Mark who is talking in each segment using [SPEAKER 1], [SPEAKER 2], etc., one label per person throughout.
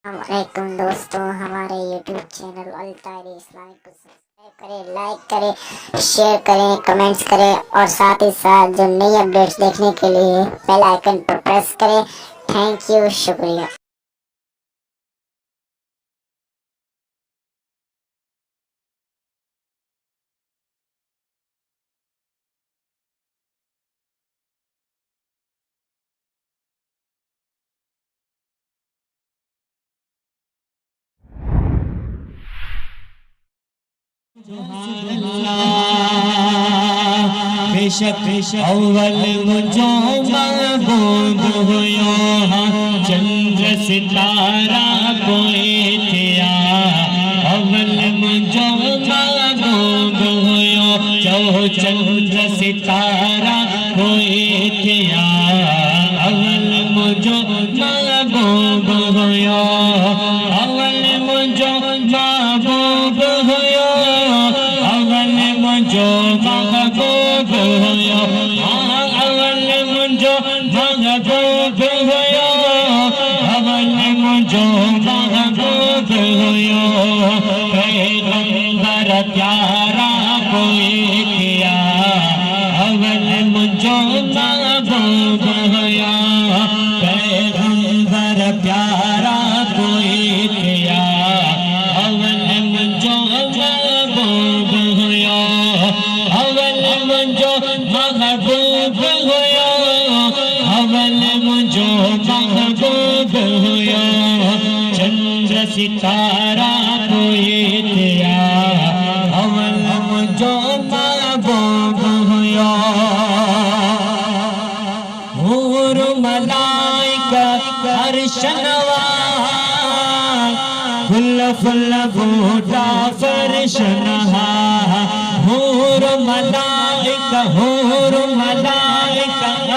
[SPEAKER 1] वालेकुम दोस्तों, हमारे यूट्यूब चैनल अल ताहिरी इस्लामिक को सब्सक्राइब करें, लाइक करें, शेयर करें, कमेंट्स करें और साथ ही साथ जो नई अपडेट्स देखने के लिए बेल आइकन पर प्रेस करें। थैंक यू, शुक्रिया।
[SPEAKER 2] बेशक अव्वल मुझो महबूब हुयो, चंद्र सितारा कोई थया। अव्वल मुझो महबूब हुयो, चंद्र सितारा कोई थया। अव्वल मुझो महबूब हुयो, अव्वल मुझो महबूब हुयो, अव्वल मुझो महबूब हुयो, अव्वल मुझो महबूब हुयो, अव्वल मुझो महबूब हुयो। पैगंबर प्यारा कोई किया, अव्वल मुझो महबूब हुयो। पैगंबर प्यारा कोई किया, अव्वल मुझो महबूब हुयो, अव्वल मुझो महबूब हुयो, अव्वल मुझो महबूब हुयो। चंद्र सितारा कोई थया, अव्वल मुझो महबूब हुयो। हूर मलाइका अर्श नवाज़, फुल फुल बूटा फर्श नहा। हूर मलाइका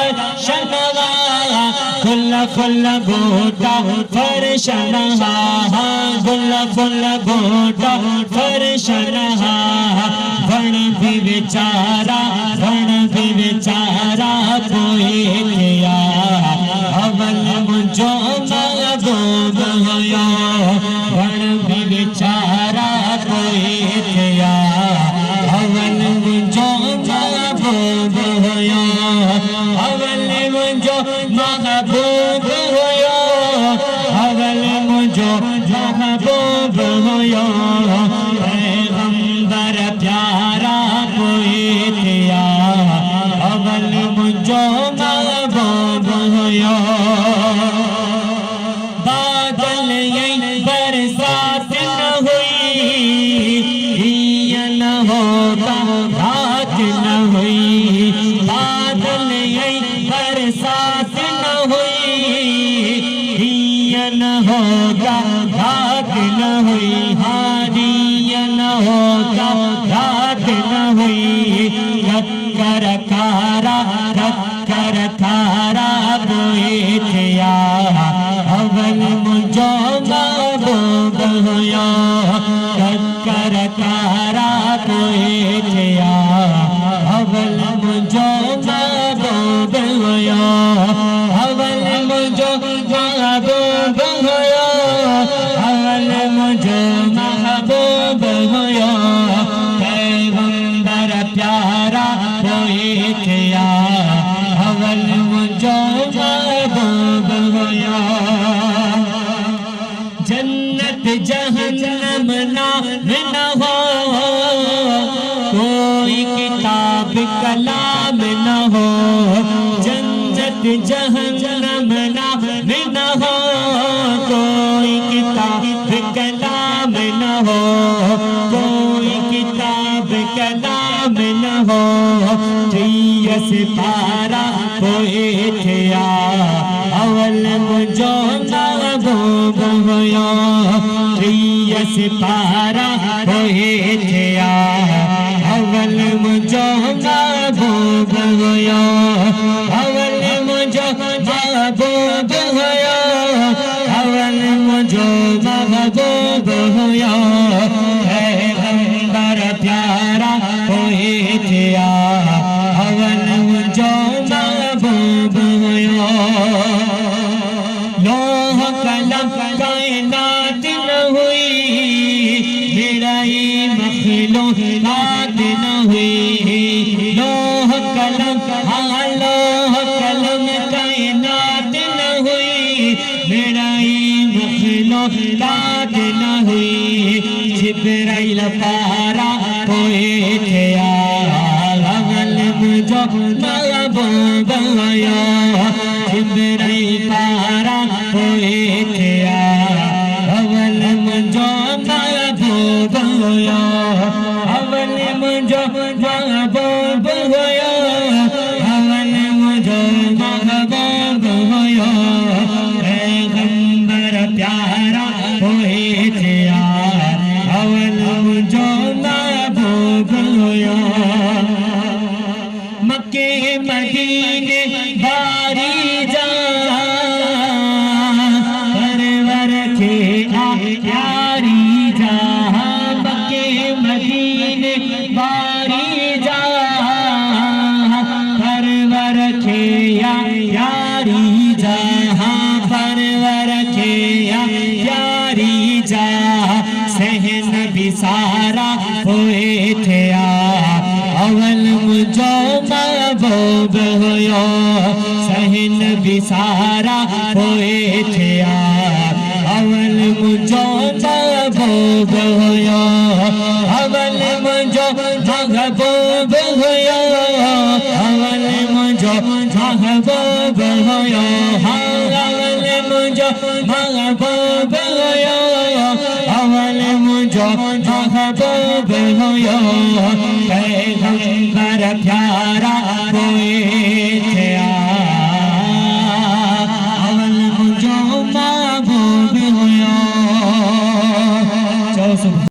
[SPEAKER 2] अर्श नवाज़, फुल फुल बूटा फर्श नहा, फुल फुल बूटा फर्श नहा। बण भी बेचारा कोई थया, अव्वल मुझो महबूब हुयो। बण भी बेचारा कोई थया, अव्वल मुझो महबूब हुयो, अव्वल मुझो महबूब हुयो, अव्वल मुझो महबूब हुयो। पैगंबर प्यारा कोई थया, अव्वल मुझो महबूब हुयो। बादल यही बरसात न हुई, न होगा रात न हुई। बादल यही बरसात न हुई, न होगा रात न हुई। हारी न होगा रात न हुई। कर खारा कोई थया, अव्वल मुझो महबूब हुयो। कर खारा कोई थया, अव्वल मुझो महबूब हुयो, अव्वल मुझो महबूब हुयो, अव्वल मुझो महबूब हुयो। पैगंबर प्यारा कोई थया, अव्वल मुझो महबूब हुयो। जन्नत जहन्नम नाम न हो, कोई किताब कलाम न हो। जन्नत जहन्नम नाम न हो, कोई किताब कलाम न हो, कोई किताब कलाम न हो। थया सितारा कोई थया, अव्वल मुझो महबूब हुयो। थया सितारा कोई थया, अव्वल मुझो महबूब हुयो, अव्वल मुझो महबूब हुयो, अव्वल मुझो महबूब हुयो। पैगंबर प्यारा कोई थया, अव्वल मुझो महबूब हुयो। लोह कलम कायनात जिब्राइल पारा होए थया अवल मुझो महबूब होया जिब्राइल पारा होए थया अवल मुझो महबूब होया अवल मुझो महबूब होया अवल मुझो महबूब होया पैगंबर प्यारा होए थया अवल मुझो महबूब होया मक्के मदीने बारी जा परवर के यारी जा मक्के मदीने बारी जा परवर के यारी जा परवर के यारी जा सहन भी सारा होए थया अवल मुझो महबूब होया सहन भी सारा होए थया अवल मुझो महबूब होया अवल मुझो महबूब होया अवल मुझो महबूब होया अवल मुझो महबूब होया अवल मुझो महबूब होया पैगंबर प्यारा होए थया अवल मुझो महबूब होया।